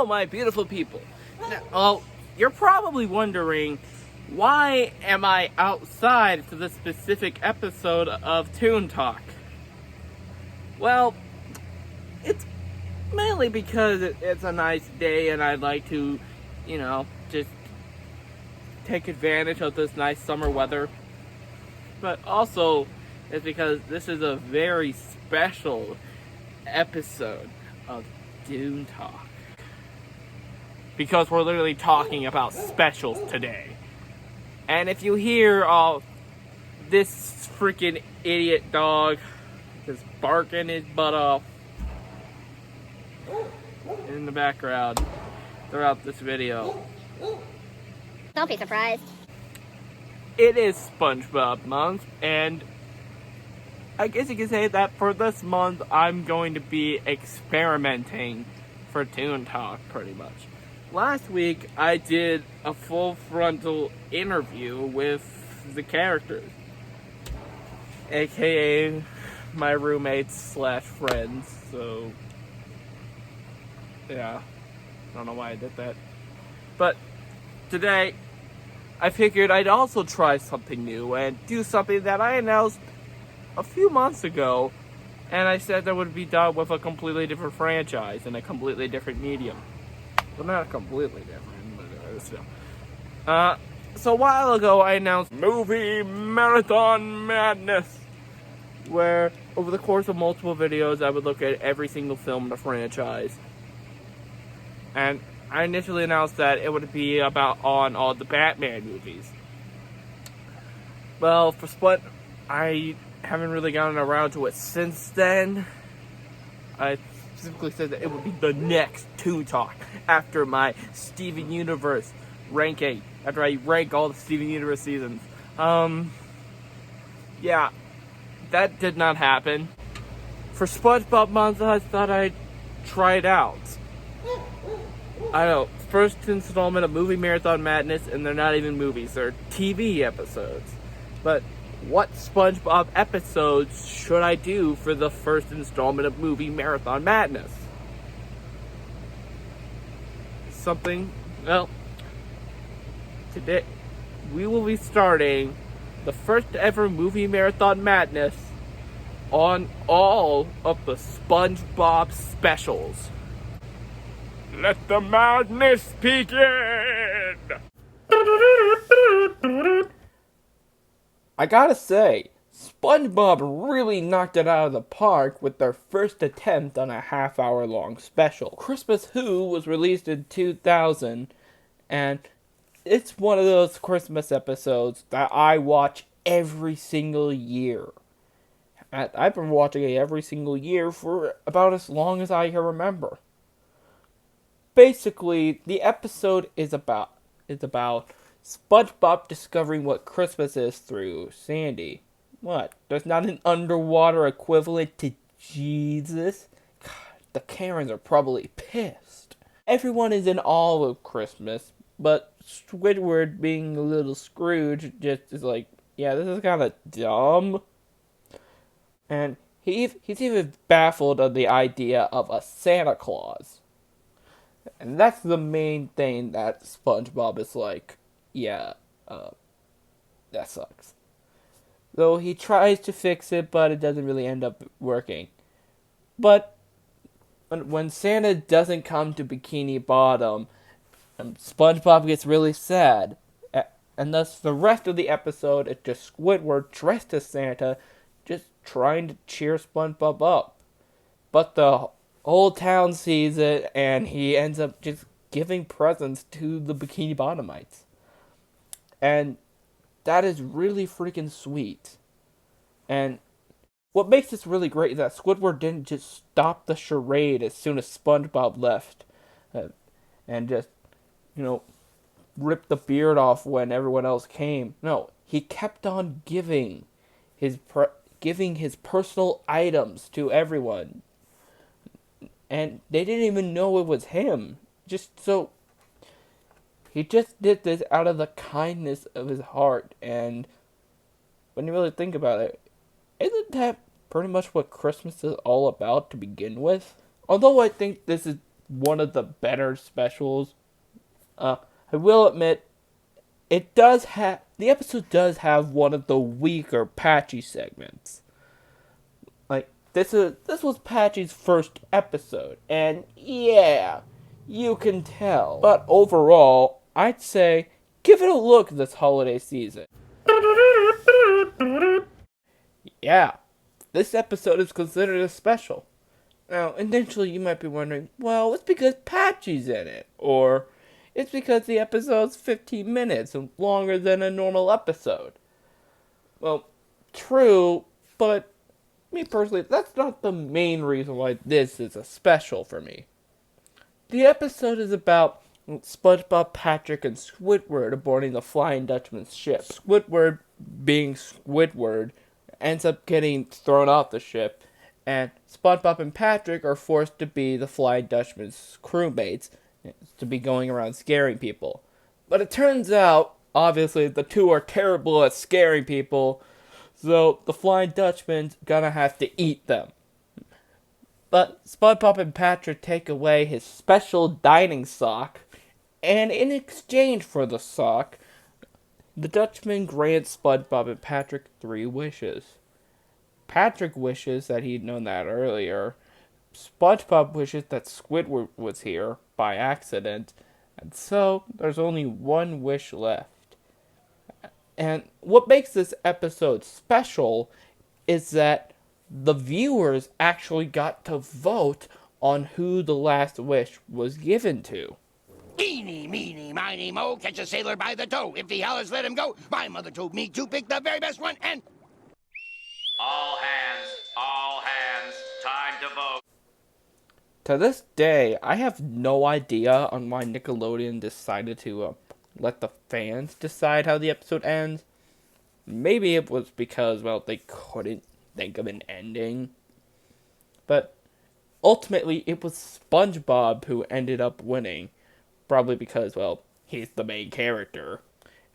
Hello, my beautiful people. Now, you're probably wondering, why am I outside for this specific episode of Toon Talk? Well, it's mainly because it's a nice day and I'd like to, just take advantage of this nice summer weather. But also, it's because this is a very special episode of Toon Talk. Because we're literally talking about specials today. And if you hear this freaking idiot dog just barking his butt off in the background throughout this video, don't be surprised. It is Spongebob month, and I guess you can say that for this month I'm going to be experimenting for Toon Talk pretty much. Last week I did a full frontal interview with the characters, aka my roommates / friends, so yeah, I don't know why I did that. But today I figured I'd also try something new and do something that I announced a few months ago, and I said that would be done with a completely different franchise and a completely different medium. Well, not completely different, but still. So a while ago I announced Movie Marathon Madness, where over the course of multiple videos I would look at every single film in the franchise. And I initially announced that it would be about on all the Batman movies. Well, for Split, I haven't really gotten around to it since then. I specifically said that it would be the next Toon Talk after my Steven Universe ranking, after I rank all the Steven Universe seasons. Yeah, that did not happen. For SpongeBob month, I thought I'd try it out. I know, first installment of Movie Marathon Madness, and they're not even movies, they're TV episodes. But what SpongeBob episodes should I do for the first installment of Movie Marathon Madness? Today we will be starting the first ever Movie Marathon Madness on all of the SpongeBob specials. Let the madness begin! I gotta say, SpongeBob really knocked it out of the park with their first attempt on a half-hour-long special. Christmas Who was released in 2000, and it's one of those Christmas episodes that I watch every single year. I've been watching it every single year for about as long as I can remember. Basically, the episode is about SpongeBob discovering what Christmas is through Sandy. What? There's not an underwater equivalent to Jesus? God, the Karens are probably pissed. Everyone is in awe of Christmas, but Squidward, being a little Scrooge, just is like, yeah, this is kind of dumb. And he's even baffled of the idea of a Santa Claus. And that's the main thing that SpongeBob is like, yeah, that sucks. Though he tries to fix it, but it doesn't really end up working. But when Santa doesn't come to Bikini Bottom, SpongeBob gets really sad. And thus the rest of the episode is just Squidward dressed as Santa, just trying to cheer SpongeBob up. But the whole town sees it, and he ends up just giving presents to the Bikini Bottomites. And that is really freaking sweet. And what makes this really great is that Squidward didn't just stop the charade as soon as SpongeBob left. And just, rip the beard off when everyone else came. No, he kept on giving his personal items to everyone. And they didn't even know it was him. He just did this out of the kindness of his heart. And when you really think about it, isn't that pretty much what Christmas is all about to begin with? Although I think this is one of the better specials. I will admit, the episode does have one of the weaker Patchy segments. Like this was Patchy's first episode, and yeah, you can tell. But overall, I'd say give it a look this holiday season. Yeah, this episode is considered a special. Now, initially you might be wondering, well, it's because Patchy's in it, or it's because the episode's 15 minutes and longer than a normal episode. Well, true, but me personally, that's not the main reason why this is a special for me. The episode is about SpongeBob, Patrick, and Squidward boarding the Flying Dutchman's ship. Squidward, being Squidward, ends up getting thrown off the ship, and SpongeBob and Patrick are forced to be the Flying Dutchman's crewmates, to be going around scaring people. But it turns out, obviously, the two are terrible at scaring people, so the Flying Dutchman's gonna have to eat them. But SpongeBob and Patrick take away his special dining sock, and in exchange for the sock, the Dutchman grants SpongeBob and Patrick 3 wishes. Patrick wishes that he'd known that earlier. SpongeBob wishes that Squidward was here by accident, and so there's only one wish left. And what makes this episode special is that the viewers actually got to vote on who the last wish was given to. Eeny, meeny, miny, mo, catch a sailor by the toe. If he hollers, let him go. My mother told me to pick the very best one, and... All hands, time to vote. To this day, I have no idea on why Nickelodeon decided to let the fans decide how the episode ends. Maybe it was because, well, they couldn't think of an ending. But ultimately, it was SpongeBob who ended up winning. Probably because, well, he's the main character.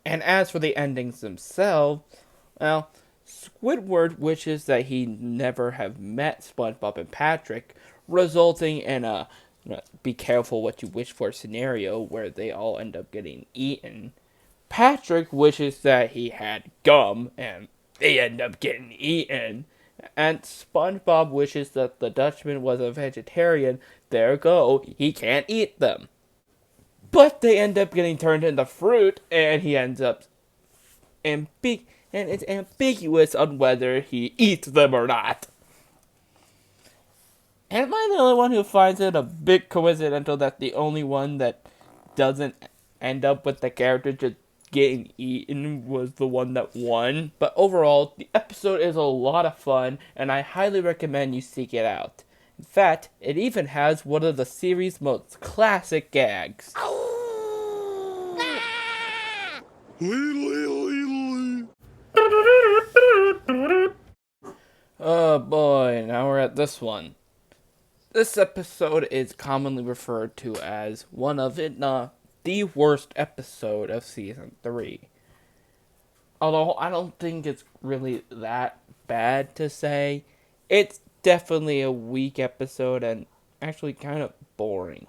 And as for the endings themselves, well, Squidward wishes that he never have met SpongeBob and Patrick, resulting in a be careful what you wish for scenario where they all end up getting eaten. Patrick wishes that he had gum, and they end up getting eaten. And SpongeBob wishes that the Dutchman was a vegetarian. There go, he can't eat them. But they end up getting turned into fruit, and he ends up and it's ambiguous on whether he eats them or not. Am I the only one who finds it a bit coincidental that the only one that doesn't end up with the character just getting eaten was the one that won? But overall, the episode is a lot of fun, and I highly recommend you seek it out. In fact, it even has one of the series' most classic gags. Oh boy, now we're at this one. This episode is commonly referred to as one of, if not the worst episode of Season 3. Although I don't think it's really that bad to say, it's definitely a weak episode and actually kind of boring.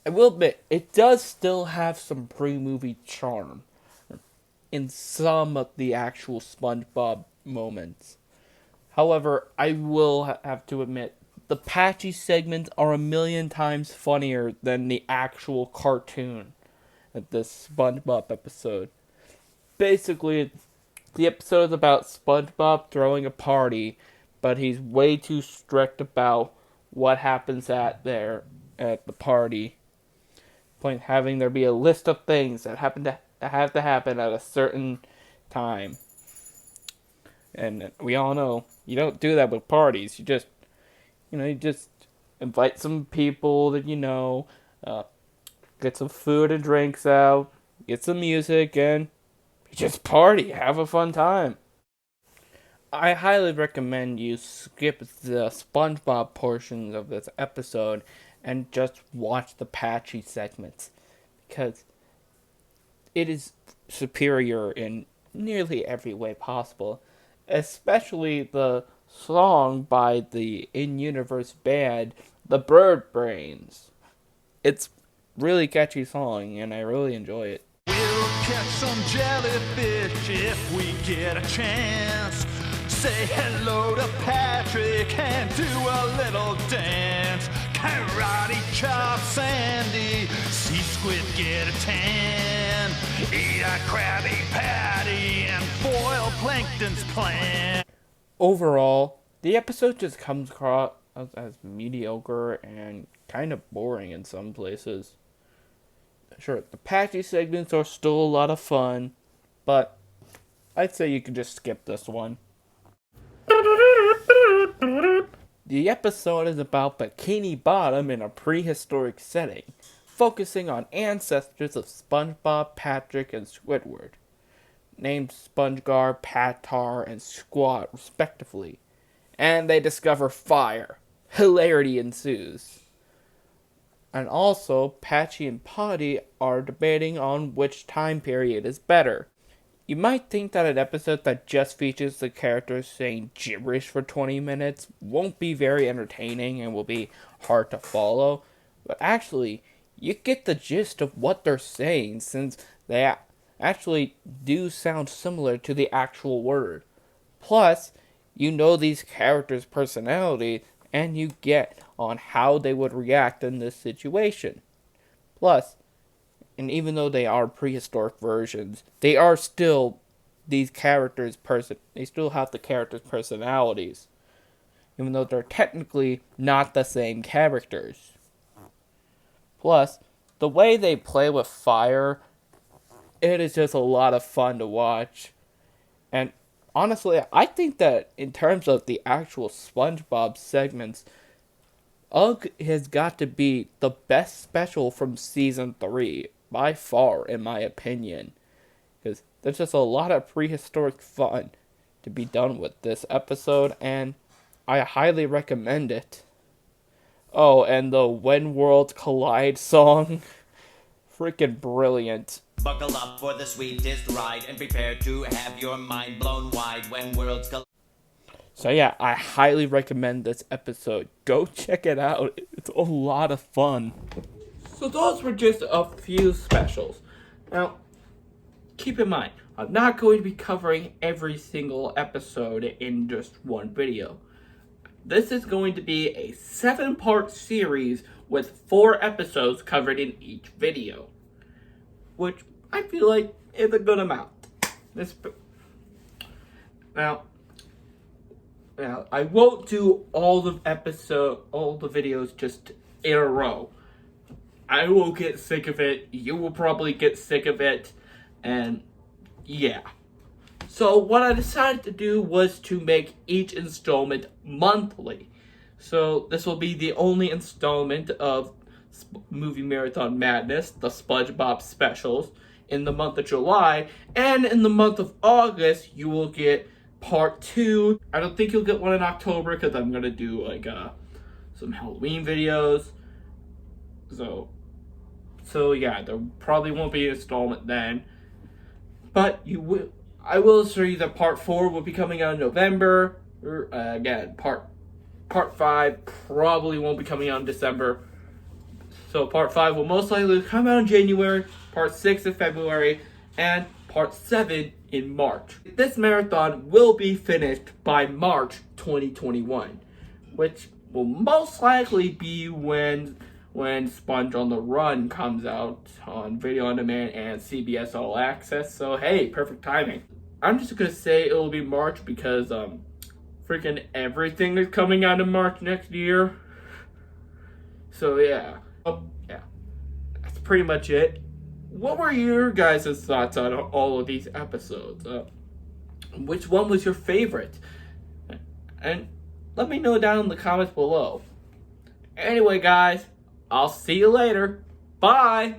I will admit, it does still have some pre-movie charm in some of the actual SpongeBob moments. However, I will have to admit, the Patchy segments are a million times funnier than the actual cartoon of this SpongeBob episode. Basically, the episode is about SpongeBob throwing a party, but he's way too strict about what happens at the party. Having there be a list of things that have to happen at a certain time. And we all know you don't do that with parties. You just invite some people that get some food and drinks out, get some music, and you just party, have a fun time. I highly recommend you skip the SpongeBob portions of this episode and just watch the Patchy segments, because it is superior in nearly every way possible, especially the song by the in-universe band, the Bird Brains. It's really catchy song, and I really enjoy it. We'll catch some jellyfish if we get a chance. Say hello to Patrick and do a little dance. Karate chop Sandy, see squid get a tan. Eat a Krabby Patty and foil plankton's plan. Overall, the episode just comes across as mediocre and kind of boring in some places. Sure, the patchy segments are still a lot of fun, but I'd say you could just skip this one. The episode is about Bikini Bottom in a prehistoric setting, focusing on ancestors of SpongeBob, Patrick, and Squidward, named SpongeGar, Patar, and Squat respectively, and they discover fire. Hilarity ensues. And also, Patchy and Potty are debating on which time period is better. You might think that an episode that just features the characters saying gibberish for 20 minutes won't be very entertaining and will be hard to follow, but actually, you get the gist of what they're saying since they actually do sound similar to the actual word. Plus, you know these characters' personality and you get on how they would react in this situation. Plus, and even though they are prehistoric versions, they are still these characters' they still have the characters' personalities, even though they're technically not the same characters. Plus, the way they play with fire, it is just a lot of fun to watch. And honestly, I think that in terms of the actual SpongeBob segments, Ugg has got to be the best special from season 3. By far, in my opinion. Because there's just a lot of prehistoric fun to be done with this episode, and I highly recommend it. Oh, and the When Worlds Collide song. Freaking brilliant. Buckle up for the sweetest ride and prepare to have your mind blown wide when worlds collide. So yeah, I highly recommend this episode. Go check it out. It's a lot of fun. So those were just a few specials. Now, keep in mind, I'm not going to be covering every single episode in just one video. This is going to be a 7-part series with 4 episodes covered in each video, which I feel like is a good amount. Now, I won't do all the videos just in a row. I will get sick of it. You will probably get sick of it. And yeah. So what I decided to do was to make each installment monthly. So this will be the only installment of Movie Marathon Madness, the SpongeBob specials, in the month of July. And in the month of August, you will get part 2. I don't think you'll get one in October because I'm going to do some Halloween videos. So yeah, there probably won't be an installment then. But I will assure you that part 4 will be coming out in November. Again, part 5 probably won't be coming out in December. So part 5 will most likely come out in January, part 6 in February, and part 7 in March. This marathon will be finished by March 2021, which will most likely be when Sponge on the Run comes out on Video On Demand and CBS All Access. So hey, perfect timing. I'm just gonna say it will be March because freaking everything is coming out in March next year. So yeah. Yeah. That's pretty much it. What were your guys' thoughts on all of these episodes? Which one was your favorite? And let me know down in the comments below. Anyway, guys, I'll see you later. Bye!